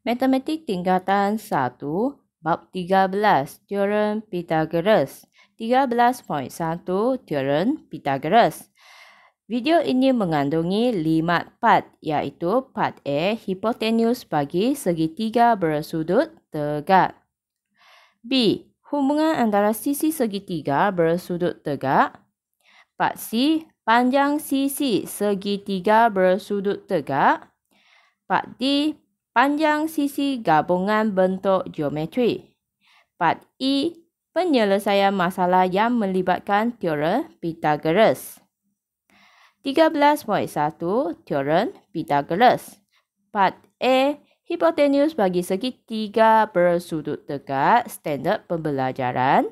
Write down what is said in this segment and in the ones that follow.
Matematik tingkatan 1, bab 13, teorem Pythagoras. 13.1, teorem Pythagoras. Video ini mengandungi 5 part, iaitu part A, hipotenus bagi segitiga bersudut tegak. B, hubungan antara sisi segitiga bersudut tegak. Part C, panjang sisi segitiga bersudut tegak. Part D, panjang sisi gabungan bentuk geometri. Part E, penyelesaian masalah yang melibatkan teorem Pythagoras. 13.1, teorem Pythagoras. Part A, hipotenus bagi segitiga bersudut tegak, standard pembelajaran.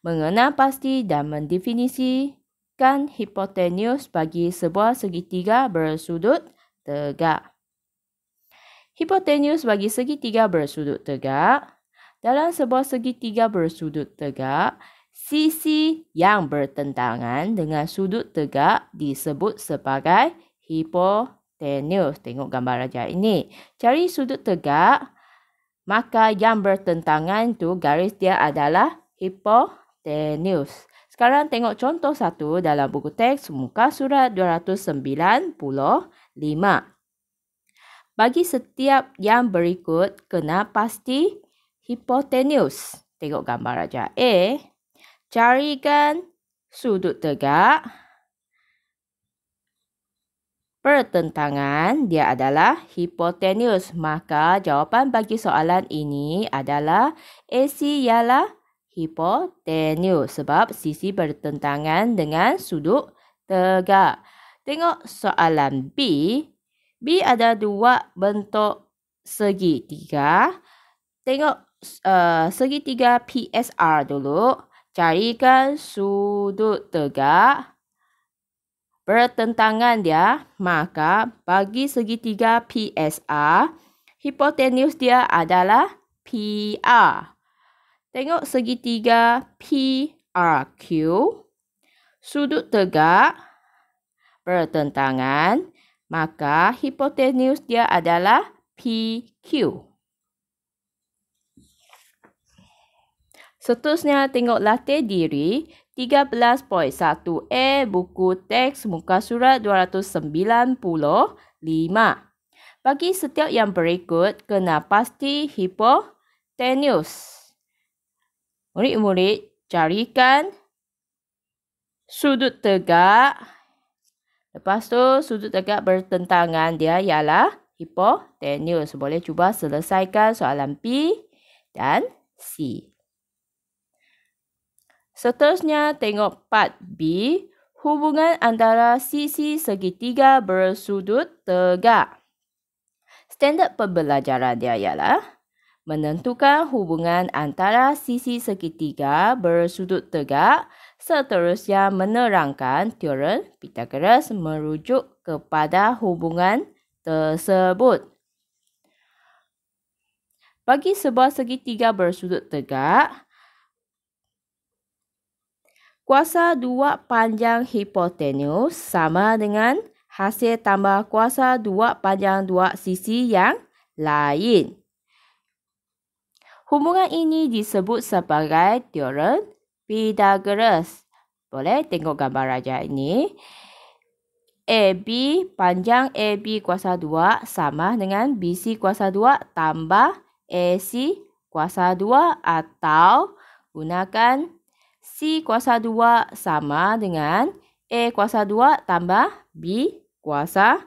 Mengenal pasti dan mendefinisikan hipotenus bagi sebuah segitiga bersudut tegak. Hipotenus bagi segitiga bersudut tegak. Dalam sebuah segitiga bersudut tegak, sisi yang bertentangan dengan sudut tegak disebut sebagai hipotenus. Tengok gambar raja ini. Cari sudut tegak, maka yang bertentangan itu garis dia adalah hipotenus. Sekarang tengok contoh 1 dalam buku teks muka surat 295. Bagi setiap yang berikut, kena pasti hipotenus. Tengok gambar raja A. Carikan sudut tegak. Pertentangan dia adalah hipotenus. Maka jawapan bagi soalan ini adalah AC ialah hipotenus. Sebab sisi bertentangan dengan sudut tegak. Tengok soalan B. B ada dua bentuk segitiga. Tengok segitiga PSR dulu. Carikan sudut tegak. Bertentangan dia. Maka bagi segitiga PSR, hipotenus dia adalah PR. Tengok segitiga PRQ. Sudut tegak bertentangan. Maka hipotenus dia adalah PQ. Seterusnya tengok latih diri 13.1a buku teks muka surat 295. Bagi setiap yang berikut, kena pasti hipotenus. Murid-murid, carikan sudut tegak. Lepas tu, sudut tegak bertentangan dia ialah hipotenus. Boleh cuba selesaikan soalan B dan C. Seterusnya, tengok part B. Hubungan antara sisi segitiga bersudut tegak. Standard pembelajaran dia ialah menentukan hubungan antara sisi segitiga bersudut tegak. Seterusnya menerangkan teorem Pythagoras merujuk kepada hubungan tersebut. Bagi sebuah segitiga bersudut tegak, kuasa 2 panjang hipotenus sama dengan hasil tambah kuasa 2 panjang 2 sisi yang lain. Hubungan ini disebut sebagai teorem Pythagoras. Boleh tengok gambar raja ini. AB, panjang AB kuasa 2 sama dengan BC kuasa 2 tambah AC kuasa 2 atau gunakan C kuasa 2 sama dengan A kuasa 2 tambah B kuasa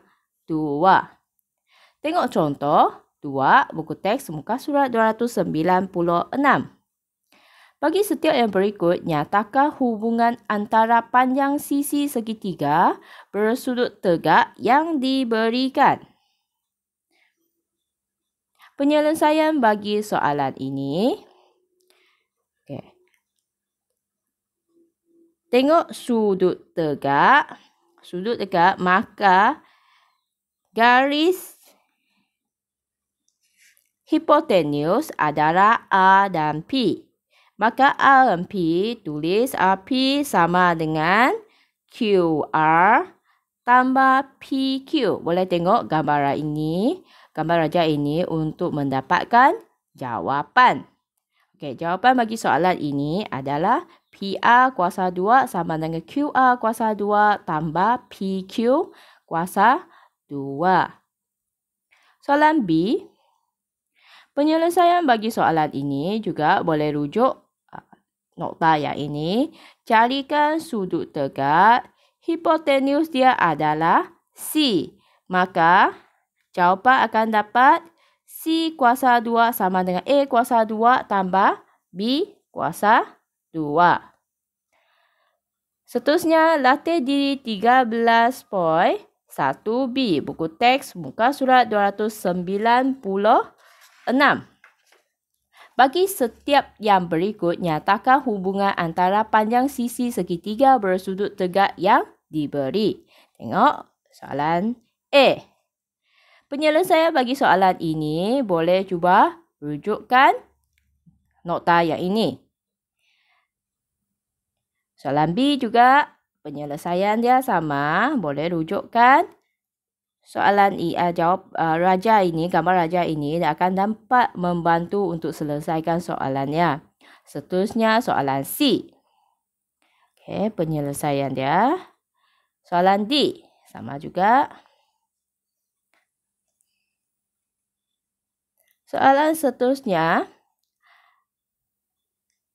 2. Tengok contoh 2 buku teks muka surat 296. Bagi setiap yang berikut, nyatakan hubungan antara panjang sisi segitiga bersudut tegak yang diberikan. Penyelesaian bagi soalan ini. Okay. Tengok sudut tegak. Sudut tegak, maka garis hipotenus adalah A dan P. Maka A dan P, tulis AP sama dengan QR tambah PQ. Boleh tengok gambaran ini. gambar raja ini untuk mendapatkan jawapan. Okey, jawapan bagi soalan ini adalah PR kuasa 2 sama dengan QR kuasa 2 tambah PQ kuasa 2. Soalan B. Penyelesaian bagi soalan ini juga boleh rujuk nokta yang ini. Carikan sudut tegak. Hipotenus dia adalah C. Maka jawapan akan dapat C kuasa 2 sama dengan A kuasa 2 tambah B kuasa 2. Seterusnya, latih diri 13.1b. Buku teks muka surat 296. Bagi setiap yang berikut, nyatakan hubungan antara panjang sisi segitiga bersudut tegak yang diberi. Tengok soalan A. Penyelesaian bagi soalan ini boleh cuba rujukkan nokta yang ini. Soalan B juga penyelesaian dia sama, boleh rujukkan soalan raja ini, gambar raja ini akan dapat membantu untuk selesaikan soalannya. Seterusnya soalan C. Okey, penyelesaian dia. Soalan D sama juga. Soalan seterusnya,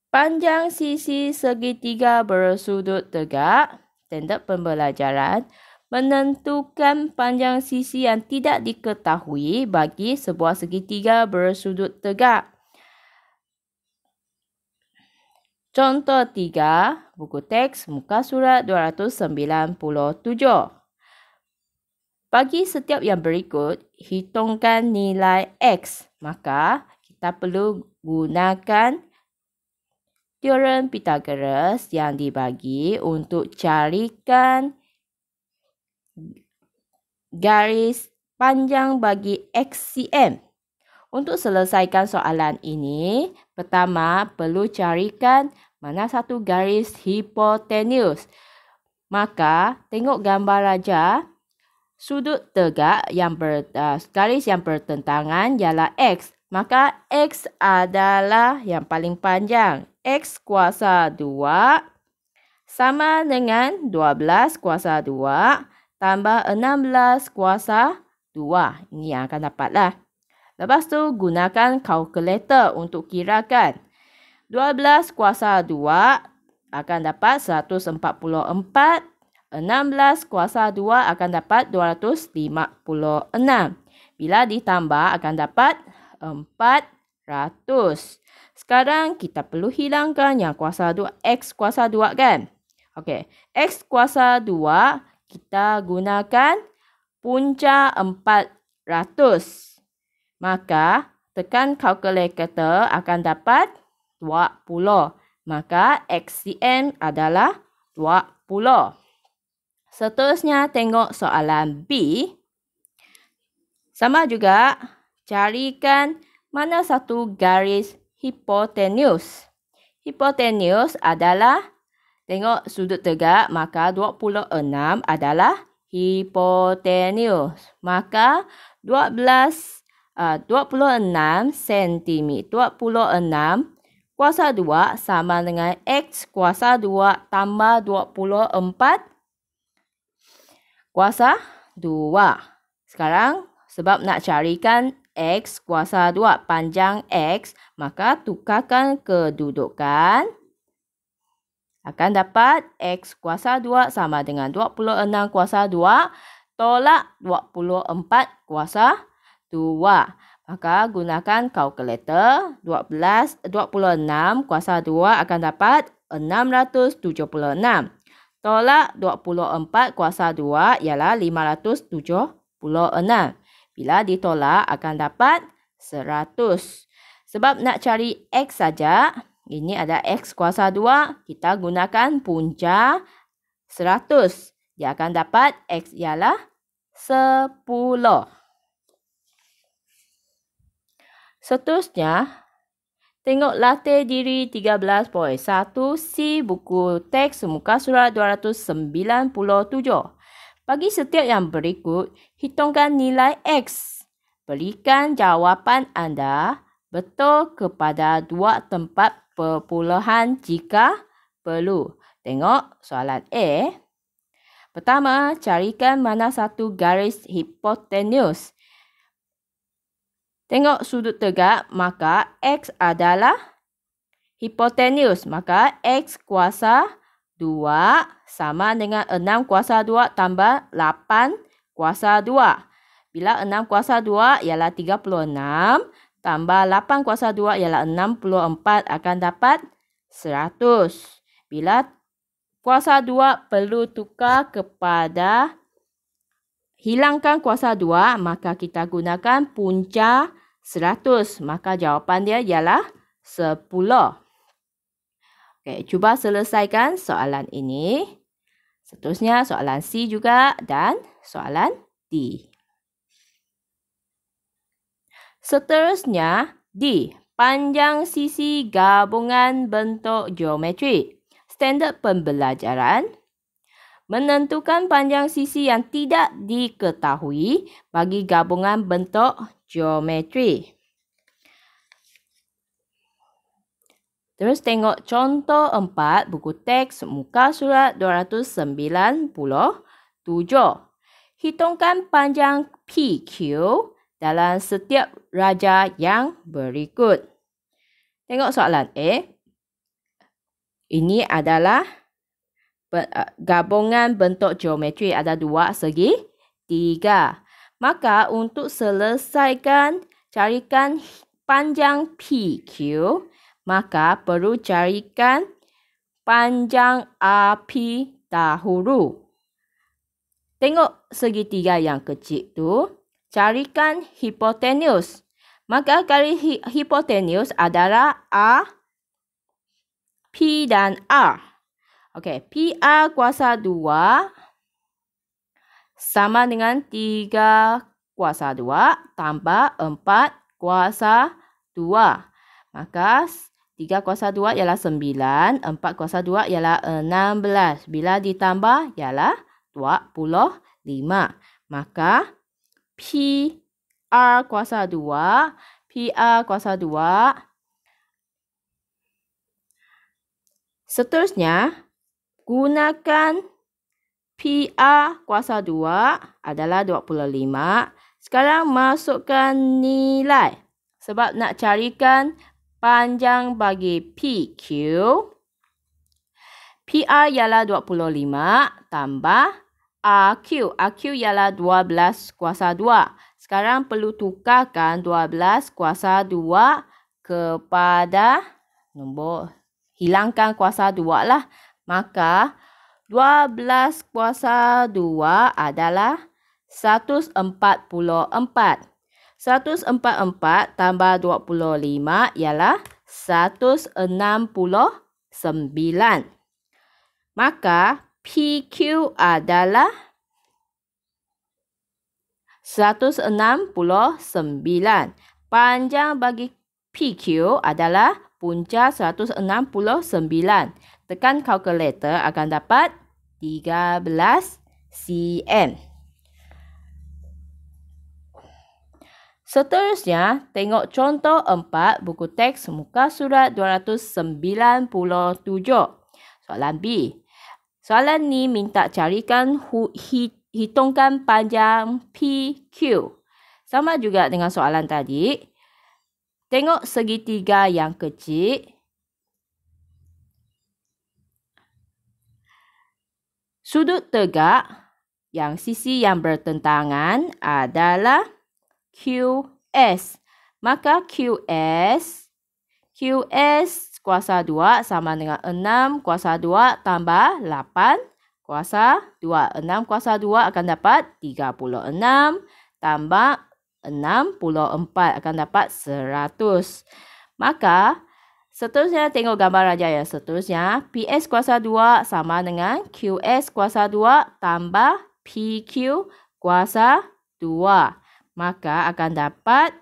panjang sisi segitiga bersudut tegak, tanda pembelajaran, menentukan panjang sisi yang tidak diketahui bagi sebuah segitiga bersudut tegak. Contoh 3, buku teks muka surat 297. Bagi setiap yang berikut, hitungkan nilai X. Maka, kita perlu gunakan teorem Pythagoras yang dibagi untuk carikan garis panjang bagi XCM. Untuk selesaikan soalan ini, pertama perlu carikan mana satu garis hipotenus. Maka, tengok gambar raja. Sudut tegak yang garis yang bertentangan ialah X. Maka X adalah yang paling panjang. X kuasa 2 sama dengan 12 kuasa 2 tambah 16 kuasa 2. Ini yang akan dapatlah. Lepas tu gunakan kalkulator untuk kirakan. 12 kuasa 2 akan dapat 144. 16 kuasa 2 akan dapat 256. Bila ditambah akan dapat 400. Sekarang kita perlu hilangkan yang kuasa 2, X kuasa 2 kan? Okey, X kuasa 2 kita gunakan punca 400. Maka tekan kalkulator akan dapat 20. Maka XCM adalah 20. Seterusnya tengok soalan B. Sama juga, carikan mana satu garis hipotenus. Hipotenus adalah, tengok sudut tegak, maka 26 adalah hipotenus. Maka 26 cm. 26 kuasa 2 sama dengan X kuasa 2 tambah 24 kuasa 2. Sekarang, sebab nak carikan X kuasa 2, panjang X, maka tukarkan kedudukan. Akan dapat X kuasa 2 sama dengan 26 kuasa 2, tolak 24 kuasa 2. Maka gunakan kalkulator. 26 kuasa 2 akan dapat 676. Tolak 24 kuasa 2 ialah 576. Bila ditolak akan dapat 100. Sebab nak cari X saja, ini ada X kuasa 2, kita gunakan punca 100. Dia akan dapat X ialah 10. Seterusnya, tengok latih diri 13.1C buku teks muka surat 297. Bagi setiap yang berikut, hitungkan nilai X. Berikan jawapan anda betul kepada dua tempat perpuluhan jika perlu. Tengok soalan A. Pertama, carikan mana satu garis hipotenus. Tengok sudut tegak, maka X adalah hipotenus. Maka X kuasa 2 sama dengan 6 kuasa 2 tambah 8 kuasa 2. Bila 6 kuasa 2 ialah 36, tambah 8 kuasa 2 ialah 64, akan dapat 100. Bila kuasa 2 perlu tukar kepada hilangkan kuasa 2, maka kita gunakan punca 100. Maka jawapan dia ialah 10. Okey, cuba selesaikan soalan ini. Seterusnya soalan C juga dan soalan D. Seterusnya, D. Panjang sisi gabungan bentuk geometri. Standard pembelajaran. Menentukan panjang sisi yang tidak diketahui bagi gabungan bentuk geometri. Terus tengok contoh 4 buku teks muka surat 297. Hitungkan panjang PQ dalam setiap raja yang berikut. Tengok soalan A. Ini adalah gabungan bentuk geometri, ada dua segi tiga. Maka untuk selesaikan carikan panjang PQ, maka perlu carikan panjang AP dahulu. Tengok segitiga yang kecil tu, carikan hipotenus. Maka garis hipotenus adalah A, P dan R. Okey, PR kuasa 2 sama dengan 3 kuasa 2 tambah 4 kuasa 2. Maka 3 kuasa 2 ialah 9, 4 kuasa 2 ialah 16. Bila ditambah ialah 25. Maka PR kuasa 2, PR kuasa 2. Seterusnya, gunakan PR kuasa 2 adalah 25. Sekarang masukkan nilai. Sebab nak carikan panjang bagi PQ. PR ialah 25 tambah RQ. RQ ialah 12 kuasa 2. Sekarang perlu tukarkan 12 kuasa 2 kepada nombor, hilangkan kuasa 2 lah. Maka 12 kuasa 2 adalah 144. 144 tambah 25 ialah 169. Maka PQ adalah 169. Panjang bagi PQ adalah punca 169. Tekan kalkulator akan dapat 13 cm. Seterusnya, tengok contoh 4 buku teks muka surat 297. Soalan B. Soalan ni minta carikan hitungkan panjang PQ. Sama juga dengan soalan tadi. Tengok segitiga yang kecil. Sudut tegak yang sisi yang bertentangan adalah QS. Maka QS kuasa 2 sama dengan 6 kuasa 2 tambah 8 kuasa 2. 6 kuasa 2 akan dapat 36 tambah 64 akan dapat 100. Maka seterusnya tengok gambar raja yang seterusnya. PS kuasa 2 sama dengan QS kuasa 2 tambah PQ kuasa 2. Maka akan dapat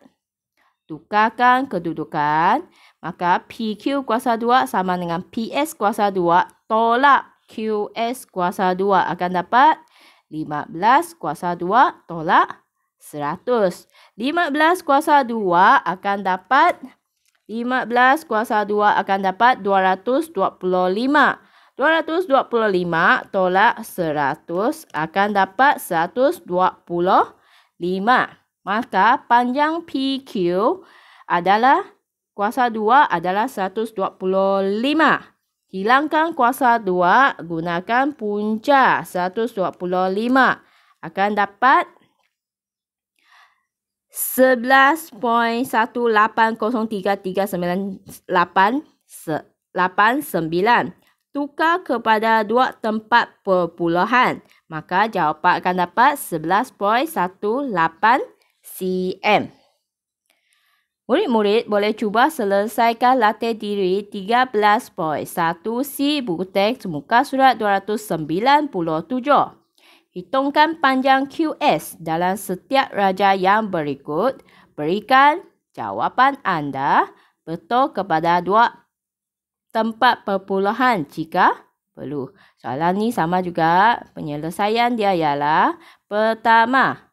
tukarkan kedudukan. Maka PQ kuasa 2 sama dengan PS kuasa 2 tolak QS kuasa 2 akan dapat 15 kuasa 2 tolak 100. 15 kuasa 2 akan dapat 15 kuasa 2 akan dapat 225. 225 tolak 100 akan dapat 125. Maka panjang PQ adalah kuasa 2 adalah 125. Hilangkan kuasa 2, gunakan punca 125. Akan dapat 11.180339889. Tukar kepada 2 tempat perpuluhan. Maka jawapan akan dapat 11.18 cm. Murid-murid boleh cuba selesaikan latih diri 13.1 C buku teks muka surat 297. Hitungkan panjang QS dalam setiap raja yang berikut. Berikan jawapan anda betul kepada 2 tempat perpuluhan jika perlu. Soalan ni sama juga. Penyelesaian dia ialah pertama,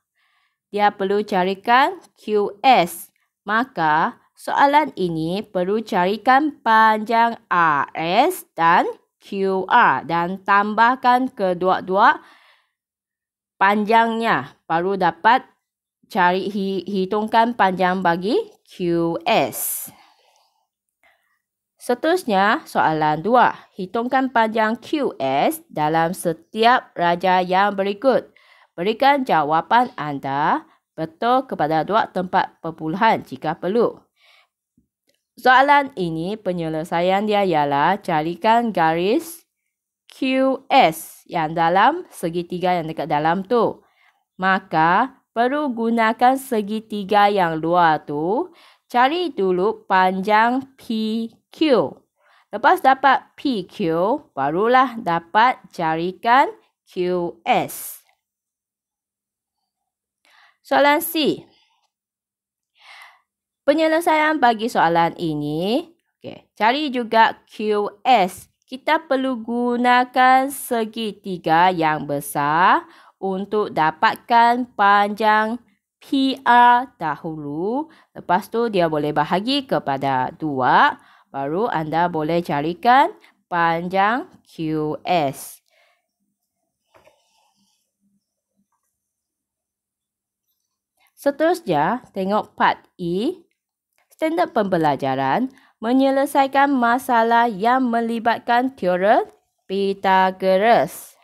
dia perlu carikan QS. Maka soalan ini perlu carikan panjang RS dan QR dan tambahkan kedua-dua panjangnya. Baru dapat cari hitungkan panjang bagi QS. Seterusnya, soalan 2. Hitungkan panjang QS dalam setiap raja yang berikut. Berikan jawapan anda betul kepada 2 tempat perpuluhan jika perlu. Soalan ini penyelesaian dia ialah carikan garis QS yang dalam segitiga yang dekat dalam tu. Maka perlu gunakan segitiga yang luar tu. Cari dulu panjang PQ. Lepas dapat PQ, barulah dapat carikan QS. Soalan C. Penyelesaian bagi soalan ini. Cari juga QS. Kita perlu gunakan segitiga yang besar untuk dapatkan panjang PR dahulu. Lepas tu dia boleh bahagi kepada 2. Baru anda boleh carikan panjang QS. Seterusnya, tengok part E. Standard pembelajaran menyelesaikan masalah yang melibatkan teorem Pythagoras.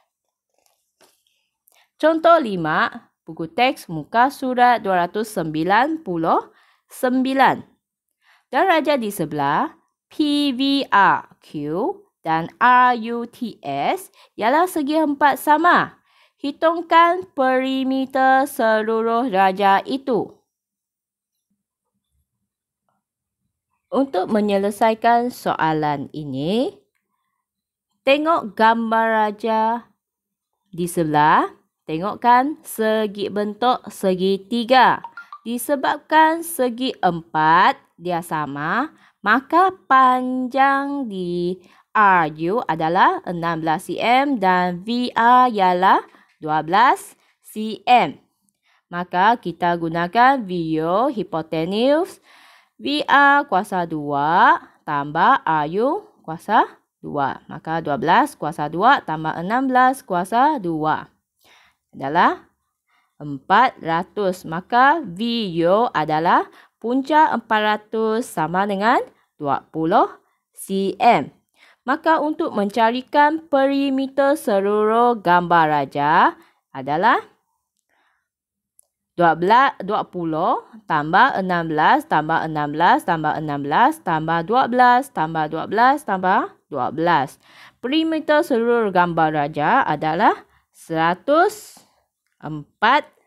Contoh 5, buku teks muka surat 299. Dan raja di sebelah, PVRQ dan RUTS ialah segi 4 sama. Hitungkan perimeter seluruh raja itu. Untuk menyelesaikan soalan ini, tengok gambar raja di sebelah. Tengokkan segi bentuk segitiga. Disebabkan segi 4 dia sama, maka panjang di RU adalah 16 cm dan VR ialah 12 cm. Maka kita gunakan VO hipotenus VR kuasa 2 tambah RU kuasa 2. Maka 12 kuasa 2 tambah 16 kuasa 2 adalah 400. Maka VO adalah punca 400 sama dengan 20 cm. Maka untuk mencarikan perimeter seluruh gambar raja adalah 20 tambah 16 tambah 16 tambah 16 tambah 12 tambah 12 tambah 12. Perimeter seluruh gambar raja adalah 104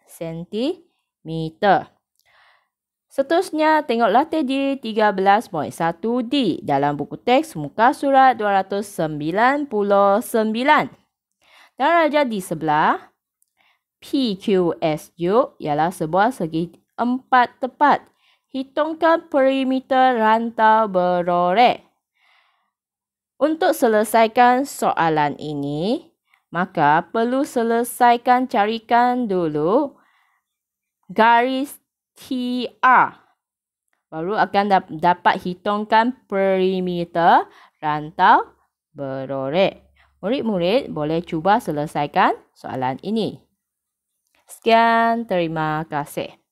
cm. Seterusnya, tengok latih diri 13.1D dalam buku teks muka surat 299. Dan raja di sebelah, PQSU ialah sebuah segi 4 tepat. Hitungkan perimeter rantau berorek. Untuk selesaikan soalan ini, maka perlu selesaikan carikan dulu garis TR. Baru akan dapat hitungkan perimeter rantau berorek. Murid-murid boleh cuba selesaikan soalan ini. Sekian, terima kasih.